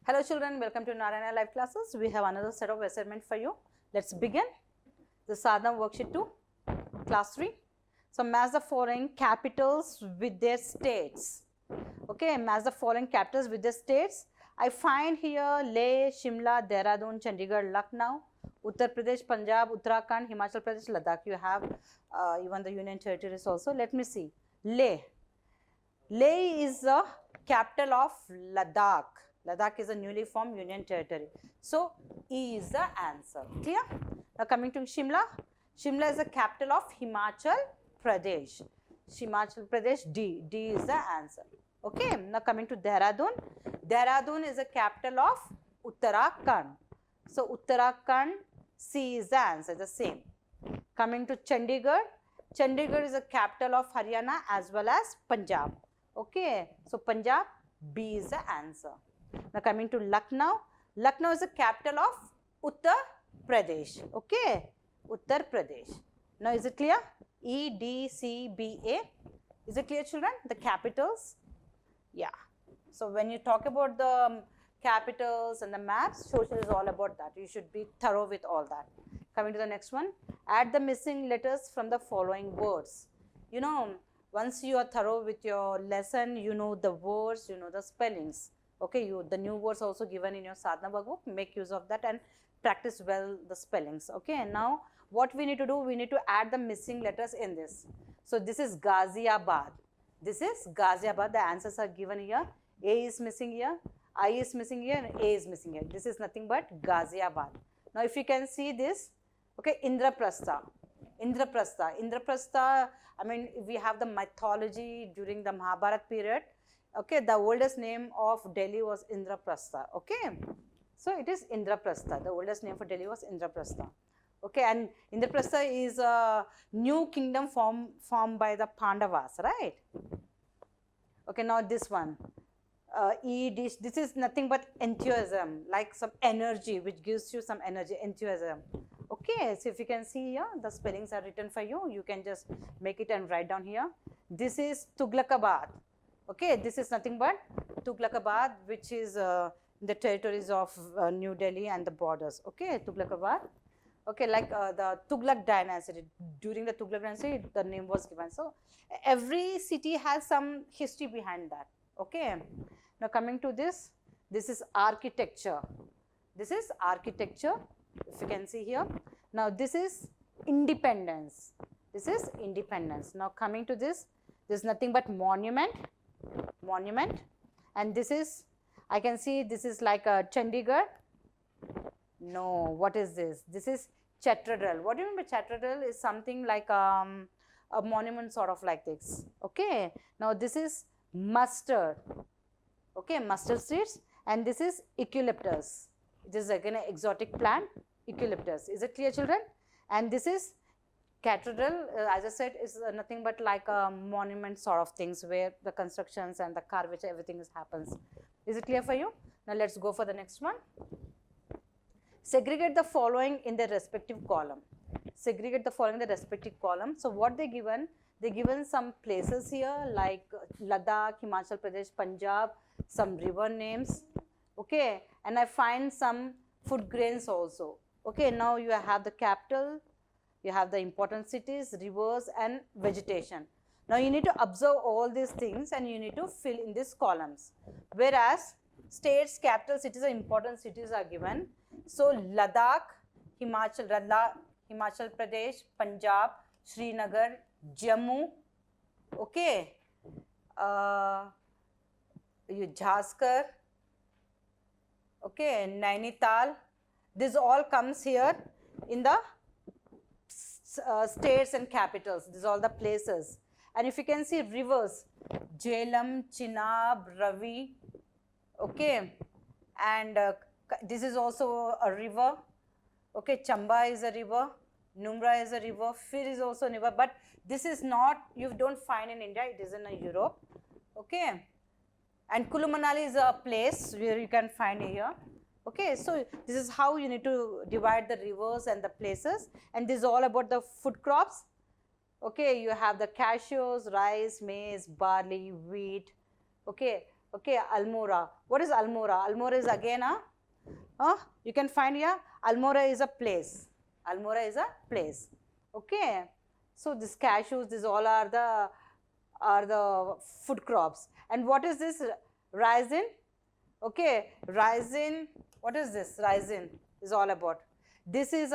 Hello children, welcome to Narayana live classes. We have another set of assignment for you. Let's begin. The Sadhana worksheet 2, class 3. So match the following capitals with their states. Okay, match the following capitals with their states. I find here Leh, Shimla, Dehradun, Chandigarh, Lucknow, Uttar Pradesh, Punjab, Uttarakhand, Himachal Pradesh, Ladakh. You have even the union territories also. Let me see. Leh. Leh is the capital of Ladakh. Ladakh is a newly formed union territory. So, E is the answer. Clear? Now, coming to Shimla. Shimla is the capital of Himachal Pradesh. Himachal Pradesh, D. D is the answer. Okay. Now, coming to Dehradun. Dehradun is the capital of Uttarakhand. So, Uttarakhand, C is the answer, the same. Coming to Chandigarh. Chandigarh is the capital of Haryana as well as Punjab. Okay. So, Punjab, B is the answer. Now, coming to Lucknow. Lucknow is the capital of Uttar Pradesh. Okay. Uttar Pradesh. Now, is it clear? E, D, C, B, A. Is it clear, children? The capitals? Yeah. So, when you talk about the capitals and the maps, social is all about that. You should be thorough with all that. Coming to the next one. Add the missing letters from the following words. You know, once you are thorough with your lesson, you know the words, you know the spellings. Okay, the new words also given in your sadhana book. Make use of that and practice well the spellings. Okay, and now what we need to do, we need to add the missing letters in this. So this is Ghaziabad. This is Ghaziabad. The answers are given here. A is missing here, I is missing here, and A is missing here. This is nothing but Ghaziabad. Now if you can see this, okay, Indraprastha. Indraprastha. Indraprastha, I mean, we have the mythology during the Mahabharata period. Okay, the oldest name of Delhi was Indraprastha. Okay, so it is Indraprastha. The oldest name for Delhi was Indraprastha. Okay, and Indraprastha is a new kingdom formed by the Pandavas, right? Okay, now this one. This is nothing but enthusiasm, like some energy which gives you some energy, enthusiasm. Okay, so if you can see here, the spellings are written for you. You can just make it and write down here. This is Tughlakabad. Okay, this is nothing but Tughlakabad, which is the territories of New Delhi and the borders. Okay, Tughlakabad. Okay, like the Tughlaq dynasty. During the Tughlaq dynasty, the name was given. So, every city has some history behind that. Okay. Now, coming to this is architecture. This is architecture, if you can see here. Now, this is independence. This is independence. Now, coming to this is nothing but monument. Monument. And this is, I can see this is like a Chandigarh. No, what is this? This is Cathedral. What do you mean by cathedral? Is something like a monument sort of like this. Okay. Now, this is mustard. Okay, mustard seeds. And this is eucalyptus. This is again an exotic plant, eucalyptus. Is it clear, children? And this is cathedral, as I said, is nothing but like a monument sort of things where the constructions and the curvature, everything happens. Is it clear for you? Now, let's go for the next one. Segregate the following in their respective column. Segregate the following in the respective column. So, what they given? They given some places here like Ladakh, Himachal Pradesh, Punjab, some river names. Okay, and I find some food grains also. Okay, now you have the capital. You have the important cities, rivers and vegetation. Now, you need to observe all these things and you need to fill in these columns. Whereas, states, capital cities and important cities are given. So, Ladakh, Himachal Pradesh, Punjab, Srinagar, Jammu, okay, Jhaskar, okay, Nainital. This all comes here in the states and capitals. These are all the places. And if you can see rivers, Jhelum, Chenab, Ravi, okay, and this is also a river. Okay, Chamba is a river, Numra is a river, Fir is also a river, but this is not, you don't find in India, it is in Europe. Okay, and Kulu Manali is a place where you can find here. Okay, so this is how you need to divide the rivers and the places, and this is all about the food crops. Okay, you have the cashews, rice, maize, barley, wheat. Okay, Okay, Almora. What is Almora? Almora is again a, you can find here, Almora is a place. Almora is a place. Okay. So this cashews, these all are the food crops. And what is this raisin? Okay, raisin, what is this? Raisin is all about. This is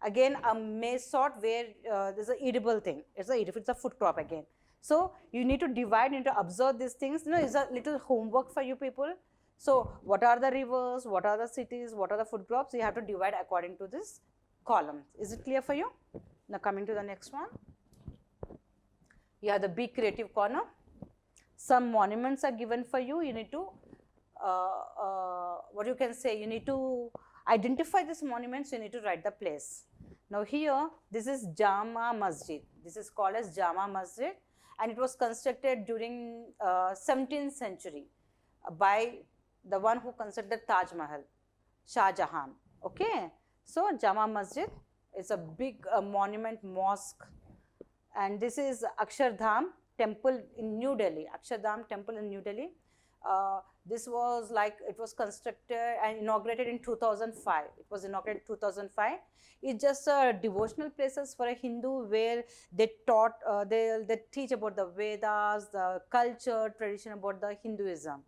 again a maize sort where there's a edible thing. It's a food crop again. So you need to divide, you need to observe these things. It's a little homework for you people. So what are the rivers, what are the cities, what are the food crops? You have to divide according to this column. Is it clear for you? Now coming to the next one. You have the Be Creative corner. Some monuments are given for you. You need to, what you can say, you need to identify these monuments, you need to write the place. Now here, this is Jama Masjid. This is called as Jama Masjid, and it was constructed during 17th century by the one who constructed Taj Mahal, Shah Jahan. Okay, so Jama Masjid is a big monument mosque, and this is Akshardham temple in New Delhi. Akshardham temple in New Delhi. This was like, it was constructed and inaugurated in 2005. It was inaugurated in 2005. It's just devotional places for a Hindu where they taught, they teach about the Vedas, the culture, tradition about the Hinduism.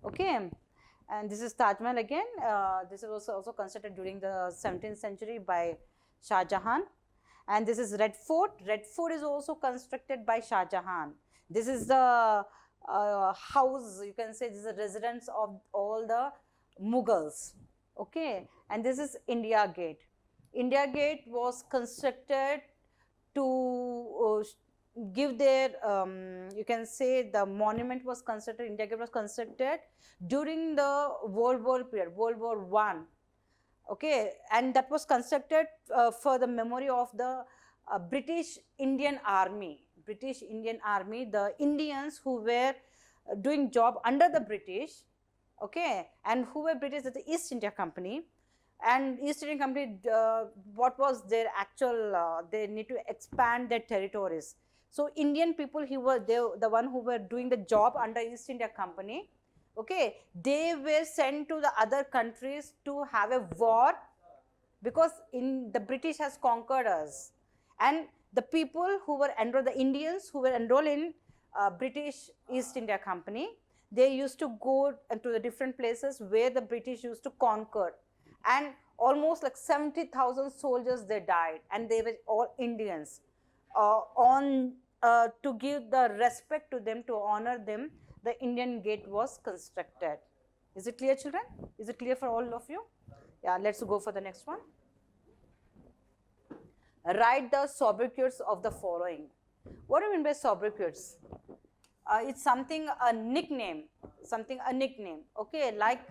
Okay. And this is Taj Mahal again. This was also constructed during the 17th century by Shah Jahan. And this is Red Fort. Red Fort is also constructed by Shah Jahan. This is the house, you can say this is a residence of all the Mughals. Okay. And this is India Gate. India Gate was constructed to give their, you can say the monument was constructed, India Gate was constructed during the World War period, World War I. Okay, and that was constructed for the memory of the British Indian Army. British Indian Army, the Indians who were doing job under the British, okay, and who were British at the East India Company. And East Indian Company, what was their actual, they need to expand their territories. So Indian people, the one who were doing the job under East India Company, okay, they were sent to the other countries to have a war because the British has conquered us. And the people who were enrolled, the Indians who were enrolled in British East India Company, they used to go to the different places where the British used to conquer. And almost like 70,000 soldiers, they died, and they were all Indians. To give the respect to them, to honor them, the Indian Gate was constructed. Is it clear, children? Is it clear for all of you? Yeah, let's go for the next one. Write the sobriquets of the following. What do you mean by sobriquets? It's something, a nickname, okay, like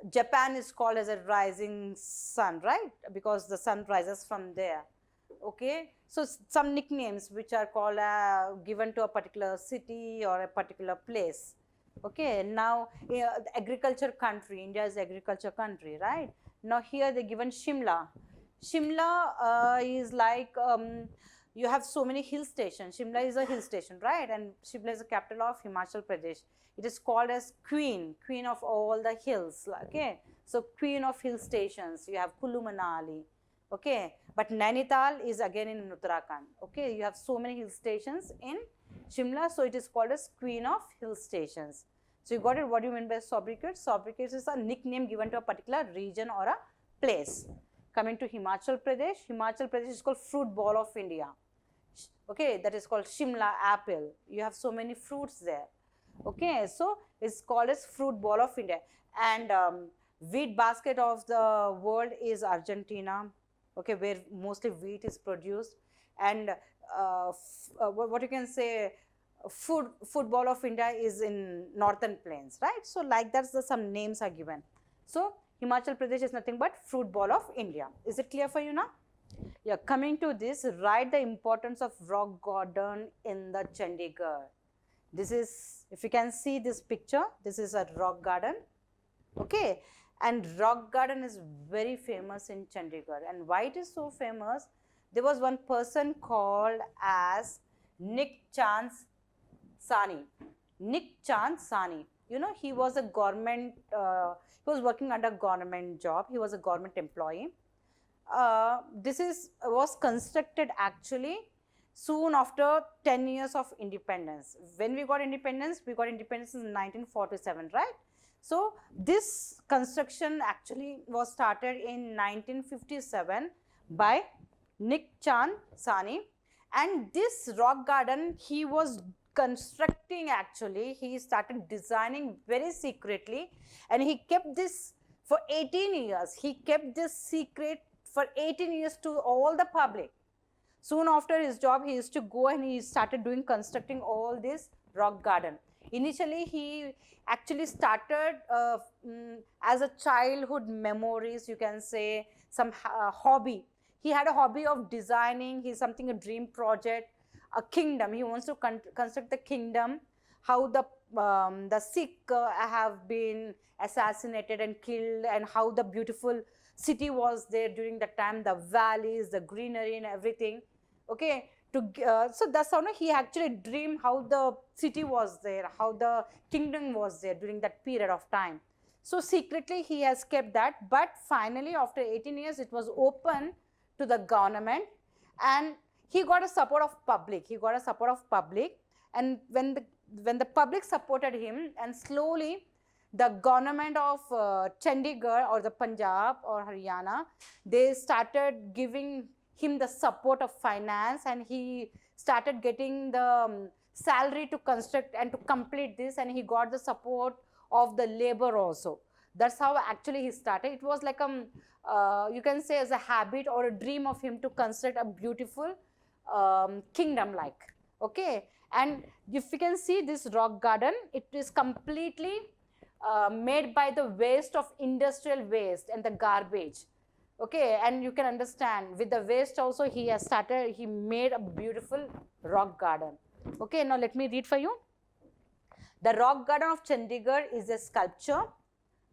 Japan is called as a rising sun, right? Because the sun rises from there. Okay, so some nicknames which are called given to a particular city or a particular place. Okay, now the agriculture country, India is agriculture country, right? Now here they given Shimla. Shimla is like, you have so many hill stations. Shimla is a hill station, right? And Shimla is the capital of Himachal Pradesh. It is called as queen of all the hills. Okay, so queen of hill stations. You have Kullu Manali. Okay, but Nainital is again in Uttarakhand. Okay, you have so many hill stations in Shimla, so it is called as queen of hill stations. So you got it. What do you mean by sobriquet? Sobriquet is a nickname given to a particular region or a place. Coming to Himachal Pradesh is called fruit ball of India. Okay, that is called Shimla apple. You have so many fruits there. Okay, so it's called as fruit ball of India. And wheat basket of the world is Argentina. Okay, where mostly wheat is produced. And what you can say, football of India is in northern plains, right? So like that's some names are given. So Himachal Pradesh is nothing but fruit ball of India. Is it clear for you now? Yeah, coming to this, write the importance of rock garden in the Chandigarh. This is, if you can see this picture, this is a rock garden. Okay, and rock garden is very famous in Chandigarh. And why it is so famous? There was one person called as Nick Chance Sani. Nick Chand Sani. You know, he was a government, he was working under government job. He was a government employee. This was constructed actually soon after 10 years of independence. When we got independence in 1947, right? So this construction actually was started in 1957 by Nick Chand Sani, and this rock garden he was constructing actually, he started designing very secretly, and he kept this for 18 years. He kept this secret for 18 years to all the public. Soon after his job, he used to go and he started doing constructing all this rock garden. Initially, he actually started as a childhood memories, you can say, some hobby. He had a hobby of designing, he's something, a dream project, a kingdom. He wants to construct the kingdom, how the Sikh have been assassinated and killed, and how the beautiful city was there during that time, the valleys, the greenery and everything. Okay, so that's how he actually dreamed how the city was there, how the kingdom was there during that period of time. So secretly he has kept that, but finally after 18 years it was open to the government, and he got a support of public. And when the public supported him, and slowly the government of Chandigarh or the Punjab or Haryana, they started giving him the support of finance, and he started getting the salary to construct and to complete this, and he got the support of the labor also. That's how actually he started. It was like you can say as a habit or a dream of him to construct a beautiful kingdom like. Okay, and if you can see this rock garden, it is completely made by the waste of industrial waste and the garbage. Okay, and you can understand with the waste also he made a beautiful rock garden. Okay, now let me read for you. The rock garden of Chandigarh is a sculpture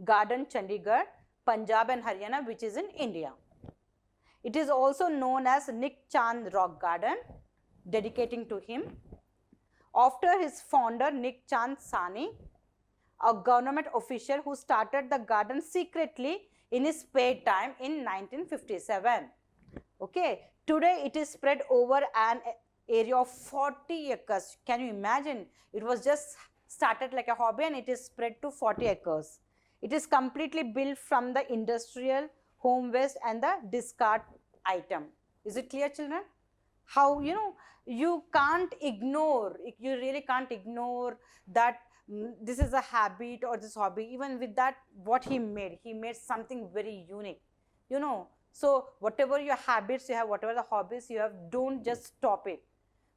garden, Chandigarh, Punjab and Haryana, which is in India. It is also known as Nick Chand Rock Garden, dedicating to him. After his founder Nick Chand Sani, a government official who started the garden secretly in his spare time in 1957. Okay, today it is spread over an area of 40 acres. Can you imagine? It was just started like a hobby and it is spread to 40 acres. It is completely built from the industrial, home waste and the discard item. Is it clear, children? How, you can't ignore, you really can't ignore that this is a habit or this hobby. Even with that, what he made something very unique, So whatever your habits you have, whatever the hobbies you have, don't just stop it.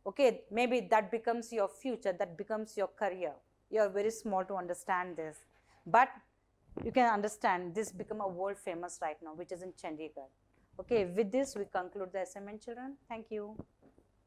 Okay, maybe that becomes your future, that becomes your career. You are very small to understand this, but you can understand this become a world famous right now, which is in Chandigarh. Okay, with this we conclude the assignment, children. Thank you.